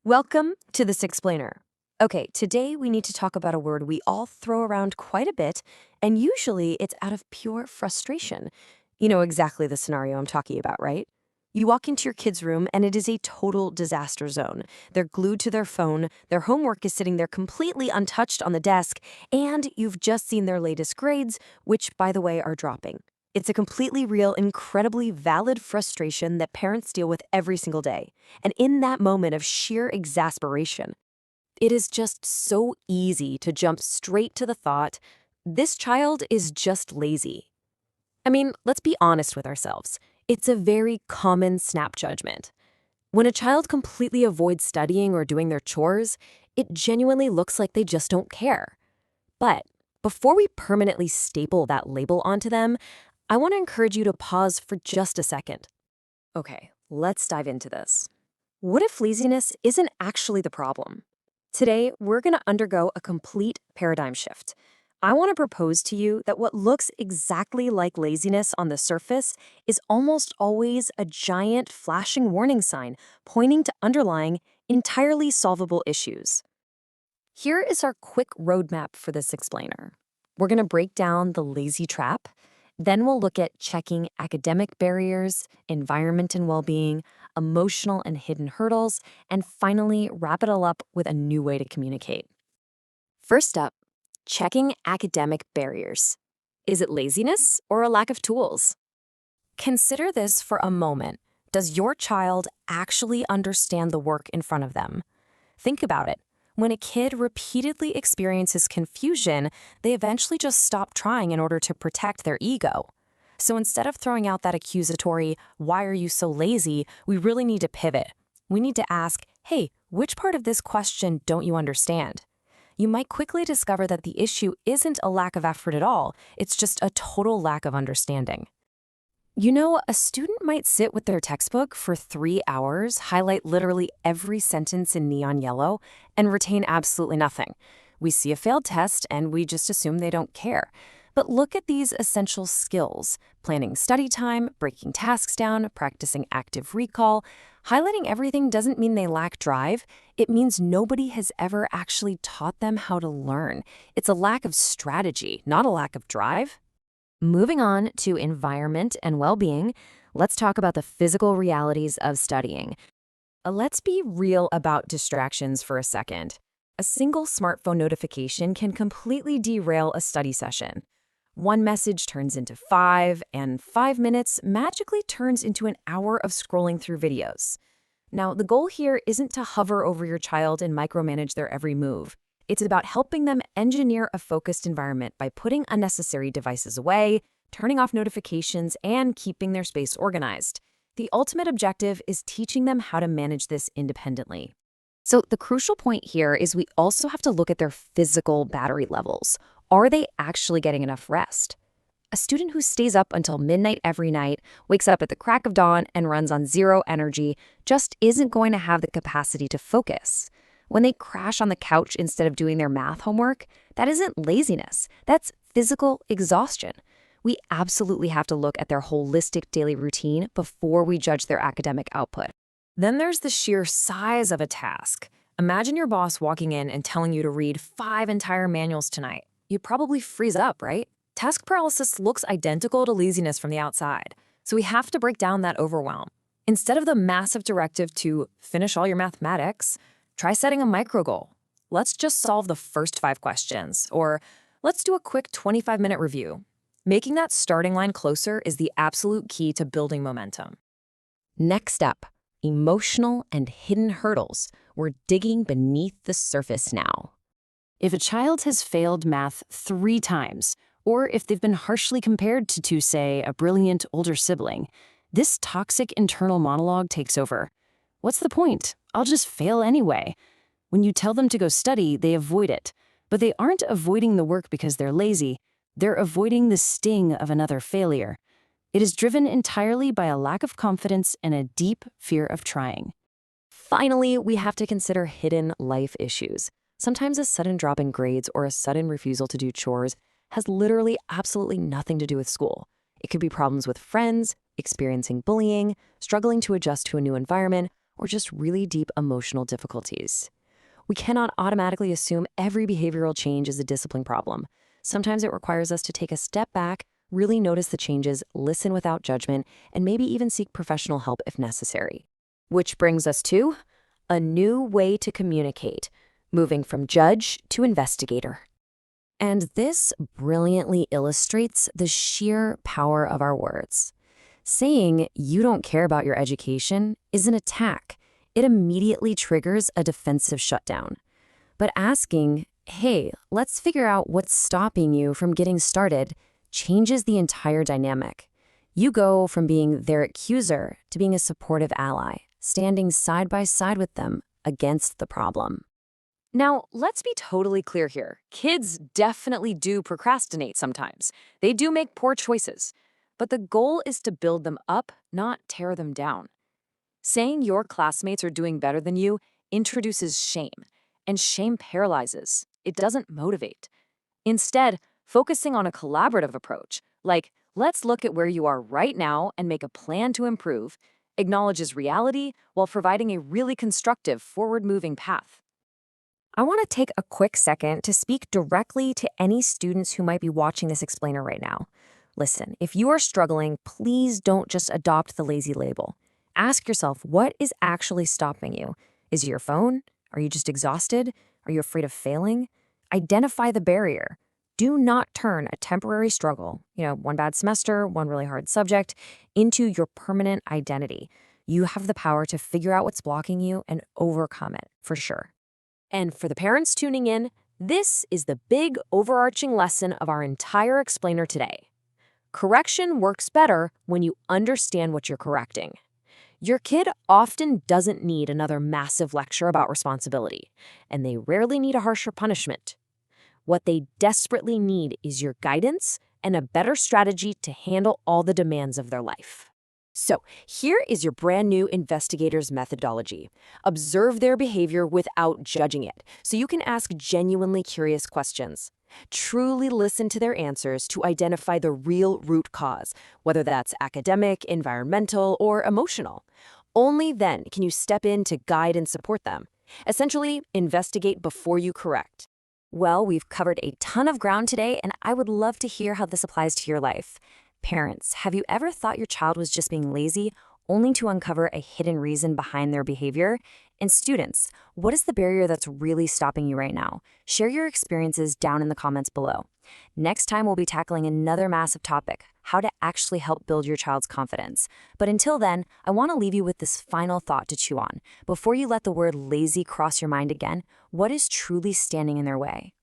Welcome to This Explainer. Okay, today we need to talk about a word we all throw around quite a bit, and usually it's out of pure frustration. You know exactly the scenario I'm talking about, right? You walk into your kid's room and it is a total disaster zone. They're glued to their phone, their homework is sitting there completely untouched on the desk, and you've just seen their latest grades, which, by the way, are dropping. It's a completely real, incredibly valid frustration that parents deal with every single day. And in that moment of sheer exasperation, it is just so easy to jump straight to the thought, this child is just lazy. I mean, let's be honest with ourselves. It's a very common snap judgment. When a child completely avoids studying or doing their chores, it genuinely looks like they just don't care. But before we permanently staple that label onto them, I want to encourage you to pause for just a second. Okay, let's dive into this. What if laziness isn't actually the problem? Today, we're going to undergo a complete paradigm shift. I want to propose to you that what looks exactly like laziness on the surface is almost always a giant flashing warning sign pointing to underlying, entirely solvable issues. Here is our quick roadmap for this explainer. We're going to break down the lazy trap. Then we'll look at checking academic barriers, environment and well-being, emotional and hidden hurdles, and finally wrap it all up with a new way to communicate. First up, checking academic barriers. Is it laziness or a lack of tools? Consider this for a moment. Does your child actually understand the work in front of them? Think about it. When a kid repeatedly experiences confusion, they eventually just stop trying in order to protect their ego. So instead of throwing out that accusatory, "Why are you so lazy?" we really need to pivot. We need to ask, "Hey, which part of this question don't you understand?" You might quickly discover that the issue isn't a lack of effort at all, it's just a total lack of understanding. You know, a student might sit with their textbook for 3 hours, highlight literally every sentence in neon yellow, and retain absolutely nothing. We see a failed test and we just assume they don't care. But look at these essential skills: planning study time, breaking tasks down, practicing active recall. Highlighting everything doesn't mean they lack drive. It means nobody has ever actually taught them how to learn. It's a lack of strategy, not a lack of drive. Moving on to environment and well-being, let's talk about the physical realities of studying. Let's be real about distractions for a second. A single smartphone notification can completely derail a study session. One message turns into five, and 5 minutes magically turns into an hour of scrolling through videos. Now, the goal here isn't to hover over your child and micromanage their every move. It's about helping them engineer a focused environment by putting unnecessary devices away, turning off notifications, and keeping their space organized. The ultimate objective is teaching them how to manage this independently. So the crucial point here is we also have to look at their physical battery levels. Are they actually getting enough rest? A student who stays up until midnight every night, wakes up at the crack of dawn, and runs on zero energy just isn't going to have the capacity to focus. When they crash on the couch instead of doing their math homework, that isn't laziness. That's physical exhaustion. We absolutely have to look at their holistic daily routine before we judge their academic output. Then there's the sheer size of a task. Imagine your boss walking in and telling you to read 5 entire manuals tonight. You'd probably freeze up, right? Task paralysis looks identical to laziness from the outside, so we have to break down that overwhelm. Instead of the massive directive to finish all your mathematics, try setting a micro goal. Let's just solve the first 5 questions, or let's do a quick 25-minute review. Making that starting line closer is the absolute key to building momentum. Next up, emotional and hidden hurdles. We're digging beneath the surface now. If a child has failed math 3 times, or if they've been harshly compared to, say, a brilliant older sibling, this toxic internal monologue takes over. What's the point? I'll just fail anyway. When you tell them to go study, they avoid it. But they aren't avoiding the work because they're lazy. They're avoiding the sting of another failure. It is driven entirely by a lack of confidence and a deep fear of trying. Finally, we have to consider hidden life issues. Sometimes a sudden drop in grades or a sudden refusal to do chores has literally absolutely nothing to do with school. It could be problems with friends, experiencing bullying, struggling to adjust to a new environment, or just really deep emotional difficulties. We cannot automatically assume every behavioral change is a discipline problem. Sometimes it requires us to take a step back, really notice the changes, listen without judgment, and maybe even seek professional help if necessary. Which brings us to a new way to communicate, moving from judge to investigator. And this brilliantly illustrates the sheer power of our words. Saying you don't care about your education is an attack. It immediately triggers a defensive shutdown. But asking, hey, let's figure out what's stopping you from getting started, changes the entire dynamic. You go from being their accuser to being a supportive ally, standing side by side with them against the problem. Now, let's be totally clear here. Kids definitely do procrastinate sometimes. They do make poor choices. But the goal is to build them up, not tear them down. Saying your classmates are doing better than you introduces shame, and shame paralyzes. It doesn't motivate. Instead, focusing on a collaborative approach, like let's look at where you are right now and make a plan to improve, acknowledges reality while providing a really constructive, forward-moving path. I want to take a quick second to speak directly to any students who might be watching this explainer right now. Listen, if you are struggling, please don't just adopt the lazy label. Ask yourself, what is actually stopping you? Is it your phone? Are you just exhausted? Are you afraid of failing? Identify the barrier. Do not turn a temporary struggle, one bad semester, one really hard subject, into your permanent identity. You have the power to figure out what's blocking you and overcome it, for sure. And for the parents tuning in, this is the big overarching lesson of our entire explainer today. Correction works better when you understand what you're correcting. Your kid often doesn't need another massive lecture about responsibility, and they rarely need a harsher punishment. What they desperately need is your guidance and a better strategy to handle all the demands of their life. So, here is your brand new investigator's methodology. Observe their behavior without judging it, so you can ask genuinely curious questions. Truly listen to their answers to identify the real root cause, whether that's academic, environmental, or emotional. Only then can you step in to guide and support them. Essentially, investigate before you correct. Well, we've covered a ton of ground today, and I would love to hear how this applies to your life. Parents, have you ever thought your child was just being lazy, only to uncover a hidden reason behind their behavior? And students, what is the barrier that's really stopping you right now? Share your experiences down in the comments below. Next time, we'll be tackling another massive topic, how to actually help build your child's confidence. But until then, I want to leave you with this final thought to chew on. Before you let the word lazy cross your mind again, what is truly standing in their way?